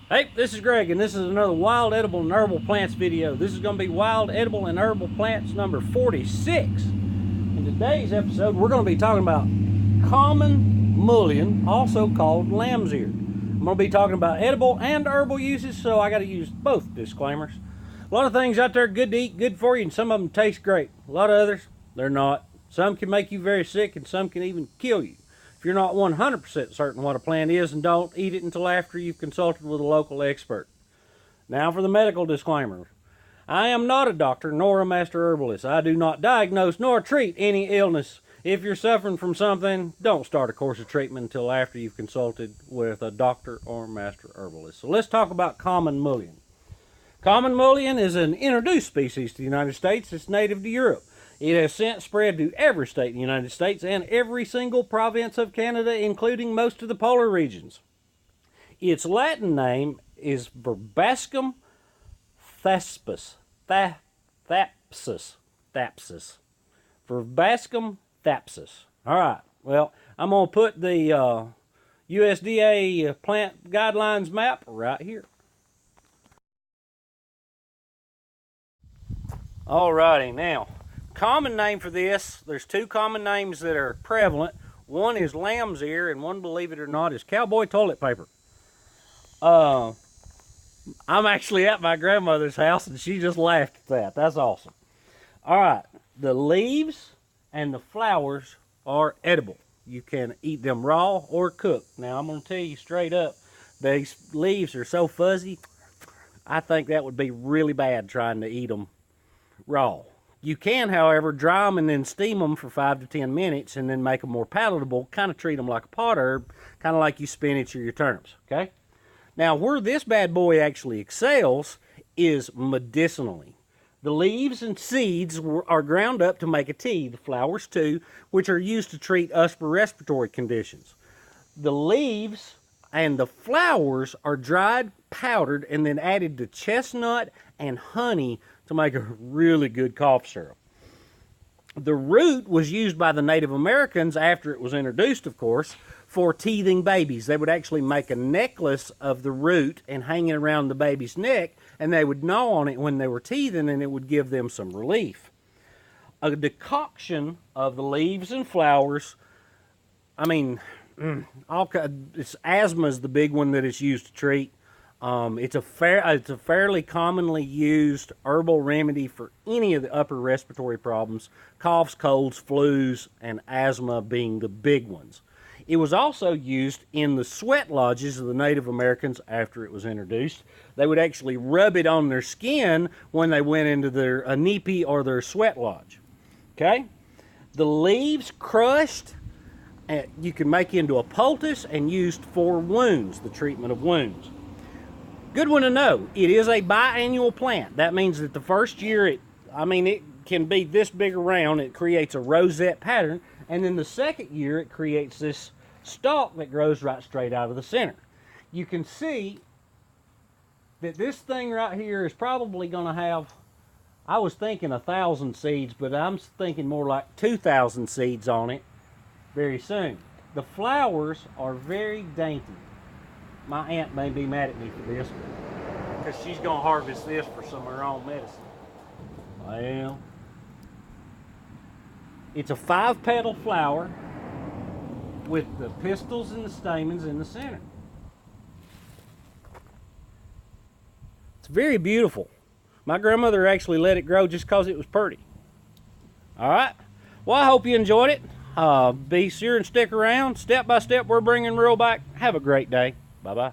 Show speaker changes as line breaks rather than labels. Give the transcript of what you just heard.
Hey, this is Greg, and this is another wild edible and herbal plants video. This is going to be wild edible and herbal plants number 46. In today's episode, we're going to be talking about common mullein, also called lamb's ear. I'm going to be talking about edible and herbal uses, so I got to use both disclaimers. A lot of things out there good to eat, good for you, and some of them taste great. A lot of others, they're not. Some can make you very sick, and some can even kill you. If you're not 100% certain what a plant is, and don't eat it until after you've consulted with a local expert. Now for the medical disclaimer. I am not a doctor nor a master herbalist. I do not diagnose nor treat any illness. If you're suffering from something, don't start a course of treatment until after you've consulted with a doctor or master herbalist. So let's talk about common mullein. Common mullein is an introduced species to the United States. It's native to Europe. It has since spread to every state in the United States and every single province of Canada, including most of the polar regions. Its Latin name is Verbascum thapsus. Thapsus. Verbascum thapsus. All right. Well, I'm going to put the USDA plant guidelines map right here. All righty. Now, common name for this, there's two common names that are prevalent. One is lamb's ear, and one, believe it or not, is cowboy toilet paper. I'm actually at my grandmother's house, and she just laughed at that. That's awesome. All right, the leaves and the flowers are edible. You can eat them raw or cooked. Now, I'm going to tell you straight up, these leaves are so fuzzy, I think that would be really bad trying to eat them raw. You can, however, dry them and then steam them for 5 to 10 minutes and then make them more palatable, kind of treat them like a pot herb, kind of like you spinach or your turnips, okay? Now, where this bad boy actually excels is medicinally. The leaves and seeds are ground up to make a tea, the flowers too, which are used to treat upper respiratory conditions. The leaves and the flowers are dried, powdered, and then added to chestnut and honey to make a really good cough syrup. The root was used by the Native Americans after it was introduced, of course, for teething babies. They would actually make a necklace of the root and hang it around the baby's neck, and they would gnaw on it when they were teething, and it would give them some relief. A decoction of the leaves and flowers, asthma is the big one that it's used to treat. It's a fairly commonly used herbal remedy for any of the upper respiratory problems, coughs, colds, flus, and asthma being the big ones. It was also used in the sweat lodges of the Native Americans after it was introduced. They would actually rub it on their skin when they went into their nipi or their sweat lodge. Okay? The leaves crushed, you can make into a poultice and used for wounds, the treatment of wounds. Good one to know. It is a biannual plant. That means that the first year it can be this big around. It creates a rosette pattern. And then the second year it creates this stalk that grows right straight out of the center. You can see that this thing right here is probably going to have, I was thinking 1,000 seeds, but I'm thinking more like 2,000 seeds on it very soon. The flowers are very dainty. My aunt may be mad at me for this because she's going to harvest this for some of her own medicine. Well, it's a 5-petal flower with the pistils and the stamens in the center. It's very beautiful. My grandmother actually let it grow just because it was pretty. All right. Well, I hope you enjoyed it. Be sure and stick around. Step by step, we're bringing real back. Have a great day. Bye-bye.